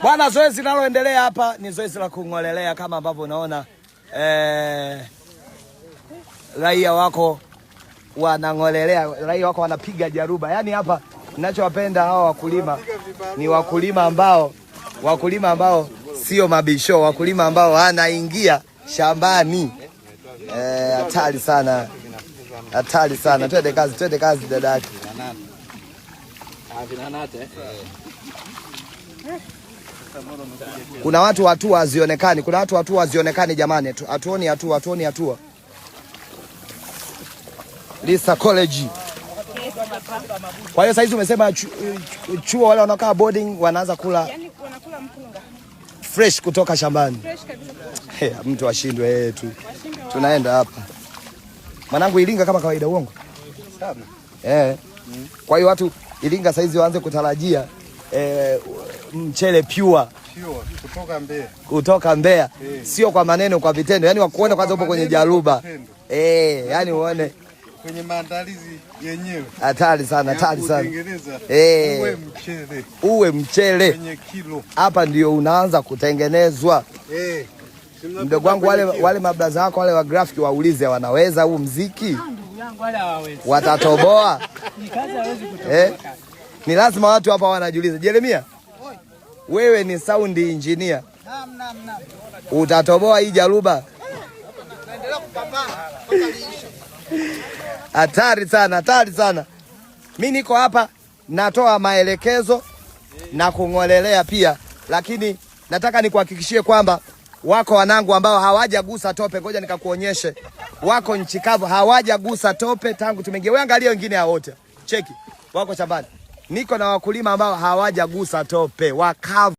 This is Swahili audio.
Bwana, zoezi linaloendelea hapa ni zoezi la kung'olelea kama ambavyo unaona raia wako wanang'olelea, raia wako wanapiga jaruba. Yaani hapa ninachowapenda hawa wakulima ni wakulima ambao sio mabisho, wakulima ambao wanaingia shambani. Hatari sana. Hatari sana. Twende kazi dadaki. Kuna watu hatua hazionekani. Kuna watu hatua hazionekani jamani. Hatuoni hatua. Lisa College. Kwa hiyo saizi umesema chuo wale wanaokaa boarding wanaanza kula. Yaani wanakula mpunga. Fresh kutoka shambani. Fresh kabisa. Mtu ashindwe tu. Tunaenda hapa. Mwanangu Iringa kama kawaida uongo. Sana. Kwa hiyo watu Iringa saizi waanze kutarajia mchele pure kutoka Mbeya. Sio kwa maneno, kwa vitendo. Yaani wakuone kwanza upo kwenye jaruba. Yaani uone kwenye maandalizi yenyewe. Hatari sana. Uwe mchele kwenye kilo. Hapa ndio unaanza kutengenezwa. Mdogo wangu wale mabraza wako wale wa graphic waulize wanaweza huu mziki? Ndugu yangu wale hawawezi. Watatoboa. Ni kazi hawezi kutoboa. Ni lazima watu hapa wanajiuliza. Jeremia, wewe ni sound engineer. Naam. Utatoboa hii jaruba? Naendelea kupambana. Hatari sana. Mimi niko hapa natoa maelekezo na kung'olelea pia, lakini nataka nikuhakikishie kwamba wako wanangu ambao hawajagusa tope. Ngoja nikakuonyeshe. Wako nchi kavu hawajagusa tope tangu tumeingia. Wewe angalia wengine hao wote. Cheki. Wako shambani. Niko na wakulima ambao hawajagusa tope, wakavu.